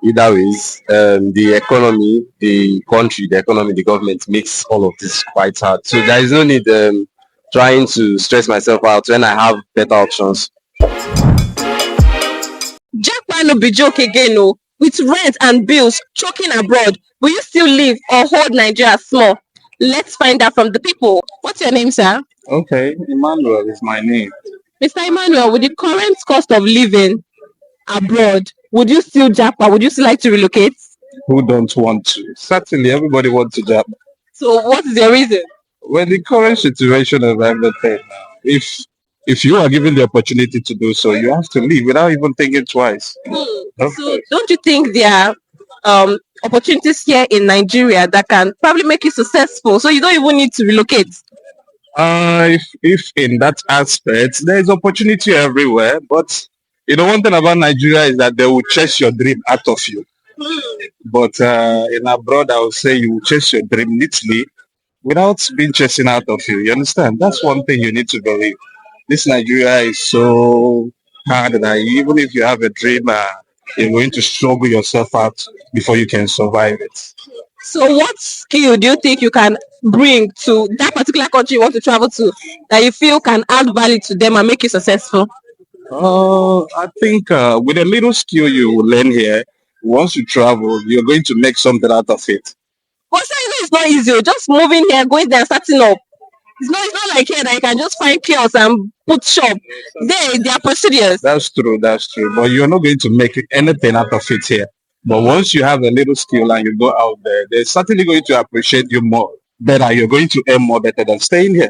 Either ways, the economy, the country, the economy, the government makes all of this quite hard. So there is no need trying to stress myself out when I have better options. Japa no be joke again o. With rent and bills choking abroad, will you still live or hold Nigeria small? Let's find out from the people. What's your name, sir? Okay, Emmanuel is my name. Mr. Emmanuel, with the current cost of living abroad, would you still Japa? Would you still like to relocate? Who don't want to? Certainly, everybody wants to job. So what is your reason? Well, the current situation of everything, if you are given the opportunity to do so, you have to leave without even thinking twice. Of So course. don't you think there are opportunities here in Nigeria that can probably make you successful so you don't even need to relocate? If in that aspect, there is opportunity everywhere, but one thing about Nigeria is that they will chase your dream out of you. But in abroad, I would say you will chase your dream neatly without being chasing out of you. You understand? That's one thing you need to believe. This Nigeria is so hard that even if you have a dream, you're going to struggle yourself out before you can survive it. So what skill do you think you can bring to that particular country you want to travel to that you feel can add value to them and make you successful? I think with a little skill you will learn here, once you travel, you're going to make something out of it. But so you know it's not easy. Just moving here, going there, and starting up. It's not like here that you can just find kiosks and put shop. There are procedures. That's true, that's true. But you're not going to make anything out of it here. But once you have a little skill and you go out there, they're certainly going to appreciate you more better. You're going to earn more better than staying here.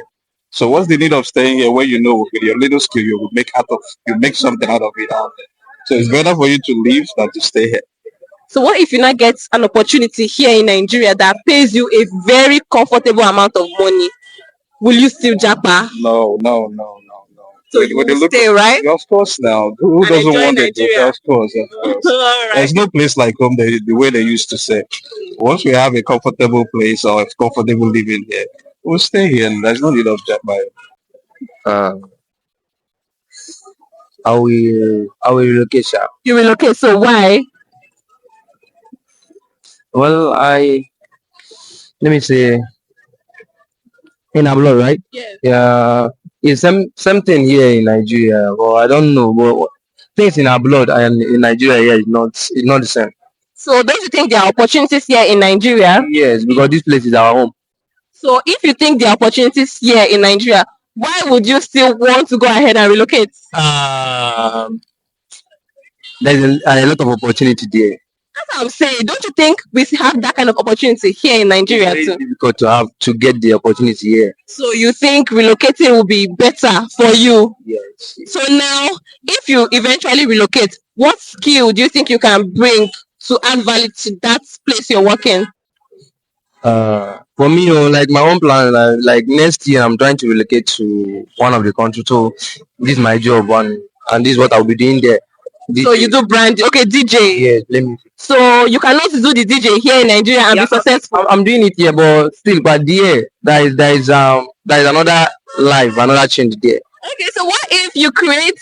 So what's the need of staying here when you know with your little skill you make something out of it out there. So it's better for you to leave than to stay here. So what if you not get an opportunity here in Nigeria that pays you a very comfortable amount of money? Will you still Japa? No, no, no, no, no. So you will stay, right? Of course now. Who And doesn't enjoy want it? Nigeria. Of course, of course. All right. There's no place like home the way they used to say. Once we have a comfortable place or a comfortable living here, we'll stay here and there's no need of job by Uh, I will relocate, sha. You relocate. So why? Well, let me say in abroad, right? Yes. Yeah, it's something here in Nigeria, but I don't know. But things in abroad and in Nigeria here is not the same. So don't you think there are opportunities here in Nigeria? Yes, because this place is our home. So if you think there are opportunities here in Nigeria, why would you still want to go ahead and relocate? Um, there's a lot of opportunity there. That's what I'm saying. Don't you think we have that kind of opportunity here in Nigeria Very too? difficult to get the opportunity here. So you think relocating will be better for you? Yes. So now, if you eventually relocate, what skill do you think you can bring to add value to that place you're working? For me, like my own plan, like next year, I'm trying to relocate to one of the countries. So this is my job, and this is what I'll be doing there. So you do brand, okay, DJ. Yes, let me. So you cannot do the DJ here in Nigeria and be successful. I'm doing it here, but still, but there, there is another life, another change there. Okay, so what if you create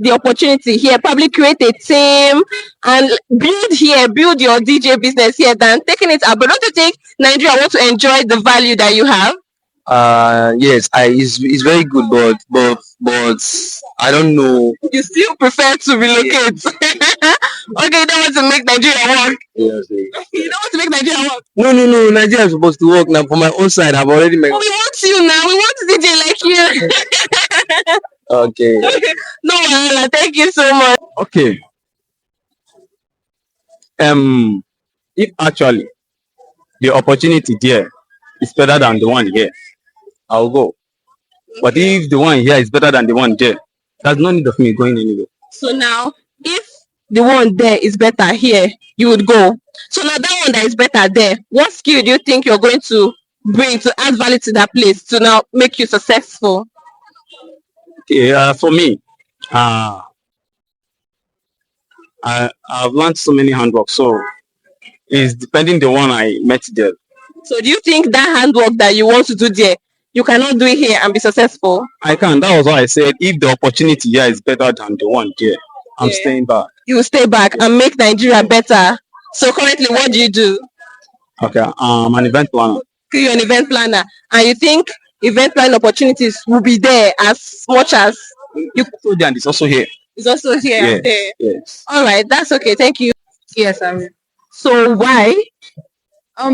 the opportunity here, probably create a team and build your DJ business here, than taking it abroad? Don't you think Nigeria want to enjoy the value that you have? Yes, it's very good, but I don't know. You still prefer to relocate. Okay, you don't want to make Nigeria work. Yes, You don't want to make Nigeria work. no. Nigeria is supposed to work now. For my own side, I've already made. But we want you now. We want DJ like you. Okay. No, Wahala, thank you so much. Okay. If actually the opportunity there is better than the one here, I'll go. But if the one here is better than the one there, there's no need of me going anywhere. So now, if the one there is better here, you would go. So now that one that is better there, what skill do you think you're going to bring to add value to that place to now make you successful? Okay, for me, I've learned so many handwork, so it's depending the one I met there. So do you think that handwork that you want to do there, you cannot do it here and be successful? I can. That was why I said if the opportunity here is better than the one there, I'm Yeah. staying back. You will stay back and make Nigeria better. So currently, what do you do? Okay, an event planner. Okay, you're an event planner, and you think event planning opportunities will be there as much as you. So then it's also here. It's also here and there. Yes. All right, that's okay. Thank you. Yes, I will. So why?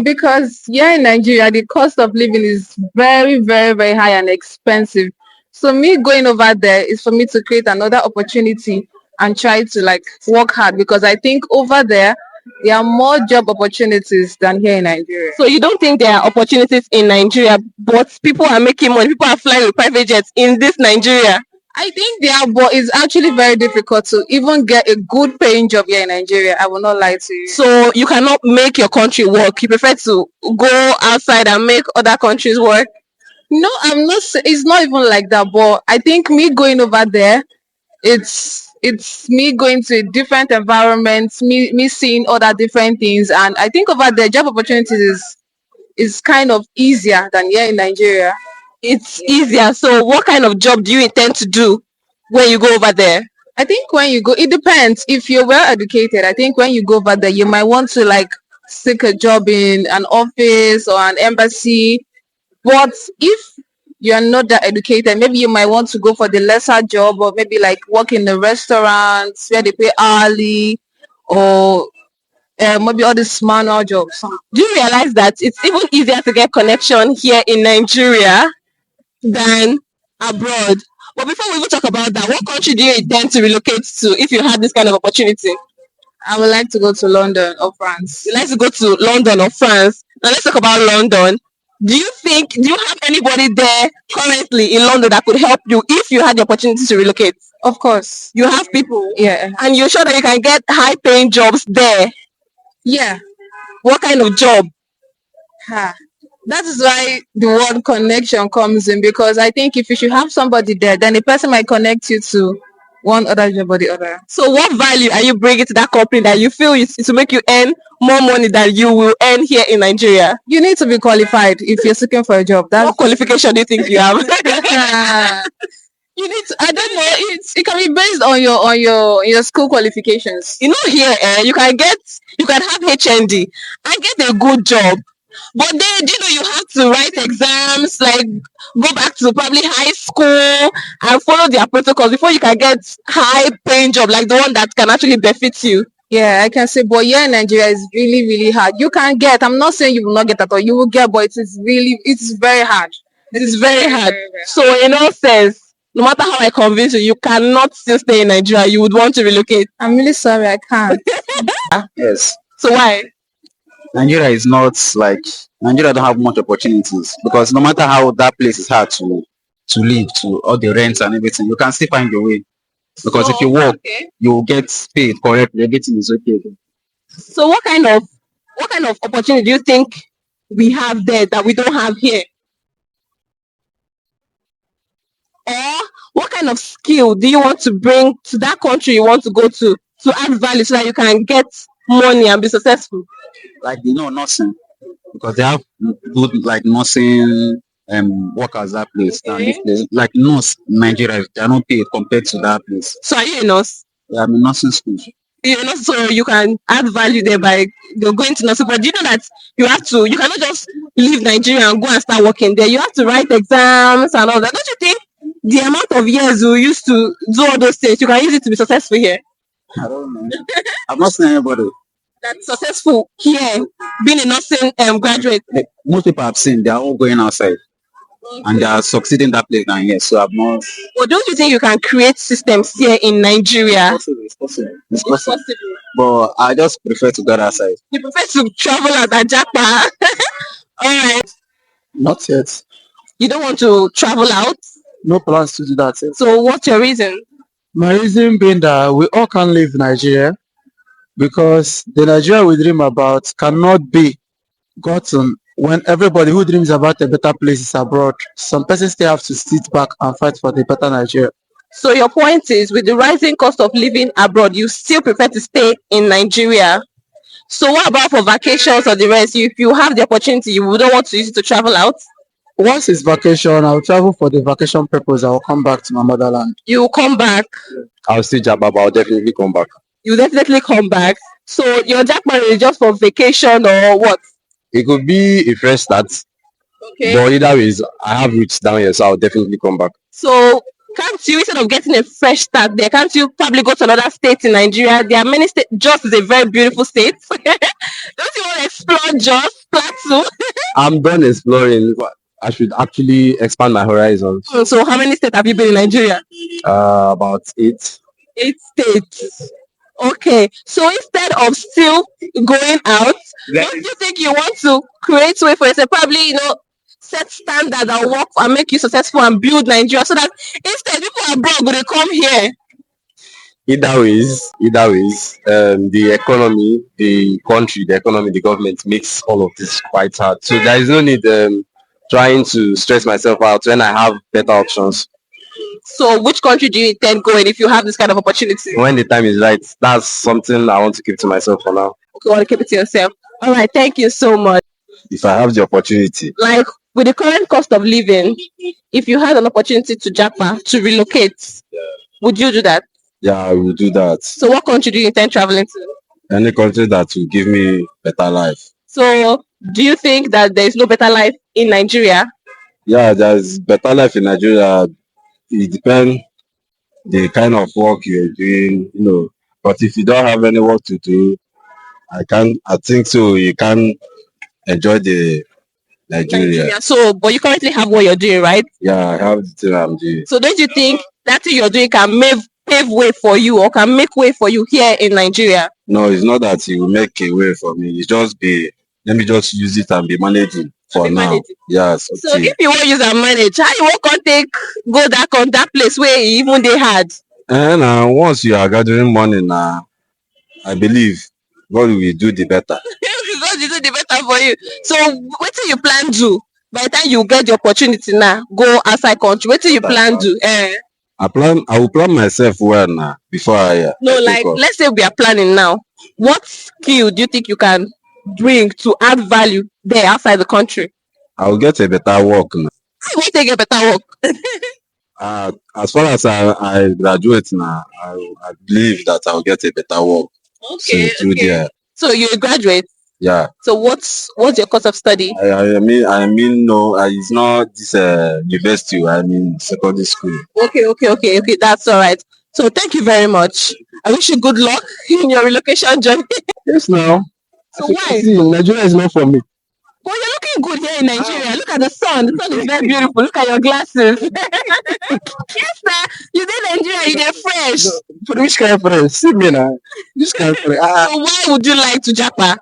Because here in Nigeria, the cost of living is very, very, very high and expensive. So me going over there is for me to create another opportunity and try to like work hard because I think over there are more job opportunities than here in Nigeria. So you don't think there are opportunities in Nigeria, but people are making money. People are flying with private jets in this Nigeria. I think there are, but it's actually very difficult to even get a good paying job here in Nigeria. I will not lie to you. So you cannot make your country work. You prefer to go outside and make other countries work. No, I'm not. It's not even like that. But I think me going over there, it's me going to a different environment, me seeing other different things, and I think over there job opportunities is kind of easier than here in Nigeria. It's easier. So what kind of job do you intend to do when you go over there? I think when you go, it depends. If you're well educated, I think when you go over there, you might want to like seek a job in an office or an embassy. But if you're not that educated, maybe you might want to go for the lesser job or maybe like work in the restaurants where they pay hourly or maybe all these manual jobs. Do you realize that it's even easier to get connection here in Nigeria than abroad? But before we even talk about that, what country do you intend to relocate to if you had this kind of opportunity? I would like to go to London or France. You like to go to London or France. Now let's talk about London. Do you have anybody there currently in London that could help you if you had the opportunity to relocate? Of course. You have people. Yeah. And you're sure that you can get high paying jobs there? Yeah. What kind of job? Ha. That is why the word connection comes in because I think if you should have somebody there, then the person might connect you to one other job or the other. So what value are you bringing to that company that you feel is to make you earn more money than you will earn here in Nigeria? You need to be qualified if you're seeking for a job. What qualification do you think you have? You need to, I don't know, it can be based on your school qualifications. You know here you can have HND and get a good job. But then, you have to write exams, like go back to probably high school and follow their protocols before you can get high paying job, like the one that can actually benefit you. Yeah, I can say, but here in Nigeria is really, really hard. You can get, I'm not saying you will not get at all, you will get, but it's very hard. It is very hard. very So in all sense, no matter how I convince you, you cannot still stay in Nigeria. You would want to relocate. I'm really sorry, I can't. Yes. So why? Nigeria is not like Nigeria don't have much opportunities because no matter how that place is hard to live, to all the rents and everything, you can still find your way. Because if you work, you will get paid correctly. Everything is okay. So what kind of opportunity do you think we have there that we don't have here? Or what kind of skill do you want to bring to that country you want to go to add value so that you can get money and be successful? Like nursing, because they have good like nursing workers that place. And this place, like nurse in Nigeria, they are not paid compared to that place. So are you a nurse? Yeah, I'm in nursing school. You're not, so you can add value there by going to nursing. But do you know that you cannot just leave Nigeria and go and start working there. You have to write exams and all that. Don't you think the amount of years you used to do all those things, you can use it to be successful here? I don't know. I've not seen anybody that's successful here, being a nursing graduate. Most people I've seen, they are all going outside. Okay. And they are succeeding that place down here. So I've not. Well, don't you think you can create systems here in Nigeria? It's possible. It's possible. But I just prefer to go outside. You prefer to travel at Japa? All right. Not yet. You don't want to travel out? No plans to do that yet. So what's your reason? My reason being that we all can leave Nigeria because the Nigeria we dream about cannot be gotten when everybody who dreams about a better place is abroad. Some persons still have to sit back and fight for the better Nigeria. So your point is, with the rising cost of living abroad, you still prefer to stay in Nigeria. So what about for vacations or the rest? If you have the opportunity, you wouldn't want to use it to travel out? Once it's vacation, I'll travel for the vacation purpose. I'll come back to my motherland. You will come back. I'll still Japa, but I'll definitely come back. You definitely come back. So your Jackman is just for vacation or what? It could be a fresh start, Okay. but either ways, I have roots down here, so I'll definitely come back. So can't you, instead of getting a fresh start there, can't you probably go to another state in Nigeria? There are many states. Jos is a very beautiful state. Don't you want to explore Jos, Plateau? I'm done exploring. But I should actually expand my horizons. So how many states have you been in Nigeria? About 8. 8 states. Okay. So instead of still going out, don't you think you want to create way for yourself? Probably, set standard that work and make you successful and build Nigeria so that instead people abroad will come here. Either ways, the economy, the country, the economy, the government makes all of this quite hard. So there is no need trying to stress myself out when I have better options. So which country do you intend going if you have this kind of opportunity? When the time is right, that's something I want to keep to myself for now. Okay, you want to keep it to yourself. All right, thank you so much. If I have the opportunity, Like with the current cost of living, if you had an opportunity to Japa to relocate, would you do that? yeah, I will do that. So what country do you intend traveling to? Any country that will give me better life. So do you think that there is no better life in Nigeria? Yeah, there's better life in Nigeria. It depends the kind of work you're doing. But if you don't have any work to do, I think so you can enjoy the Nigeria. So, but you currently have what you're doing, right? Yeah, I have the thing I'm doing. So don't you think that thing you're doing can pave way for you or can make way for you here in Nigeria? No, it's not that it will make a way for me. It's just let me just use it and be managing for now. Managing. Yes. So if you want to use and manage, how you won't go that place where even they had? And once you are gathering money now, I believe God will do the better. God will do the better for you. So what do you plan to? By the time you get the opportunity now, go outside country. What do you plan to? I will plan myself well now before I No, I like take off. let's say we are planning now. What skill do you think you can bring to add value there outside the country? I will get a better work now. I want to get better work. As far as I graduate now, I believe that I'll get a better work. Okay, through okay. there. So you're a graduate. Yeah. So what's your course of study? I mean no, it's not this university. I mean secondary school. Okay. That's all right. So thank you very much. I wish you good luck in your relocation journey. Yes, now. So As you why? can see, Nigeria is not for me. Well, you're looking good here in Nigeria. Look at the sun. The sun is very beautiful. Look at your glasses. Yes, sir. You in Nigeria, you're fresh. No, for which kind of friends? See me now. This kind of friend. So why would you like to Japa?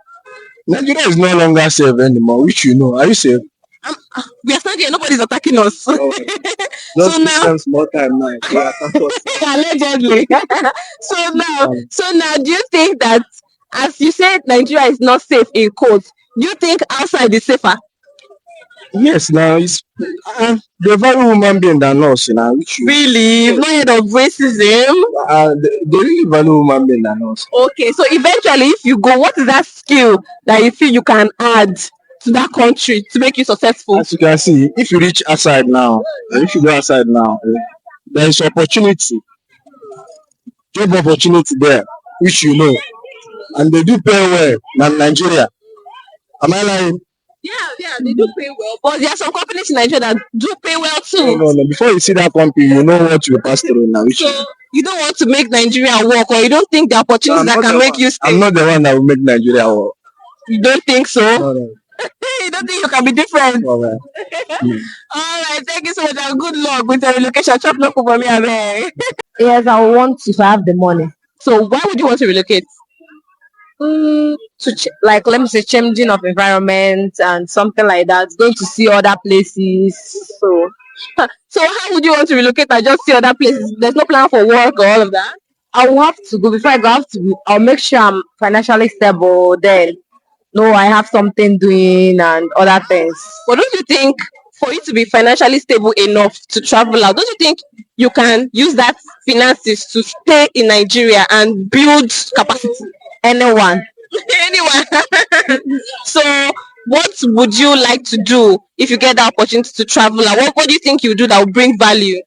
Nigeria is no longer safe anymore, which you know. Are you safe? We are standing here. Nobody's attacking us. Oh, So just now- spend small time now. They attack us. Allegedly. So now, do you think that, as you said, Nigeria is not safe in quotes, do you think outside is safer? Yes, now it's the very human being than us, which you Really? You've not heard of racism? they really value human being than us. Okay, so eventually, if you go, what is that skill that you feel you can add to that country to make you successful? As you can see, if you reach outside now, if you go outside now, there is opportunity, job opportunity there, which you know, and they do pay well than Nigeria. Am I lying? Yeah, they do pay well. But there are some companies in Nigeria that do pay well too. No. Before you see that company, you know what you pass through now. Which So you don't want to make Nigeria work, or you don't think there are opportunities that can make you stay. I'm not the one that will make Nigeria work. You don't think so? No. You don't think you can be different? All right. All right, thank you so much and good luck with the relocation. Chop local for me, abeg. Yes, I would want if I have the money. So why would you want to relocate? Like let me say changing of environment and something like that. Going to see other places. So So how would you want to relocate and just see other places? There's no plan for work or all of that? I will have to go before I go. I'll make sure I'm financially stable. Then no, I have something doing and other things. But don't you think for you to be financially stable enough to travel out, don't you think you can use that finances to stay in Nigeria and build capacity? Anyone. Anyway, so what would you like to do if you get the opportunity to travel out? What do you think you do that will bring value?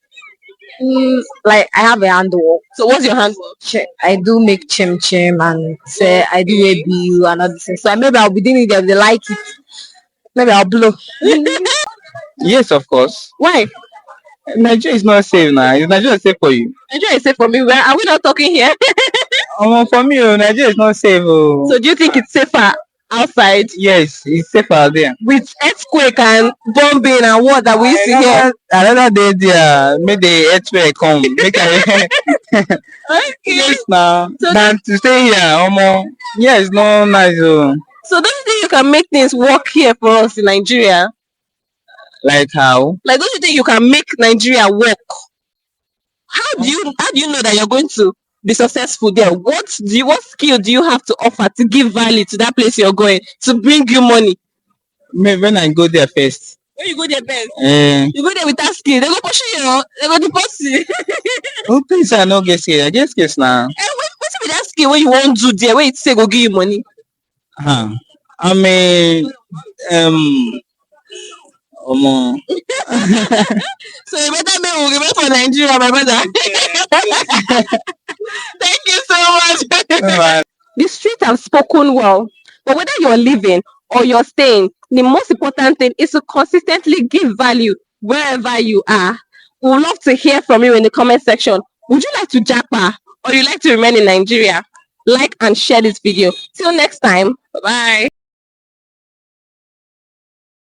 Like I have a handwork. So what's your handwork? I do make chim chim and say I do a bill and all this. So maybe I'll be doing it if they like it. Maybe I'll blow. Yes, of course. Why? Nigeria is not safe now. Is Nigeria safe for you? Nigeria is safe for me. Where are we not talking here? For me, Nigeria is not safe. So do you think it's safer outside Yes, it's safer out there. with earthquake and bombing and what that we used to hear? Another day there, make the earthquake come. Make I Okay. yes now. So Than to stay here, yeah, it's not nice. So don't you think you can make things work here for us in Nigeria? Like how? Like don't you think you can make Nigeria work? How do you know that you're going to be successful there? What skill do you have to offer to give value to that place you're going to bring you money? Maybe when I go there first. When you go there best, Eh, you go there without skill, they go push you, they go deport you. who please I no get scared? I get scared now. And what's with that skill when you won't do there? Where it say go give you money? I'm a um So you better make we remain for Nigeria, my brother. Thank you so much. The streets have spoken well, but whether you're living or you're staying, the most important thing is to consistently give value wherever you are. We would love to hear from you in the comment section. Would you like to Japa or you like to remain in Nigeria? Like and share this video. Till next time, bye bye.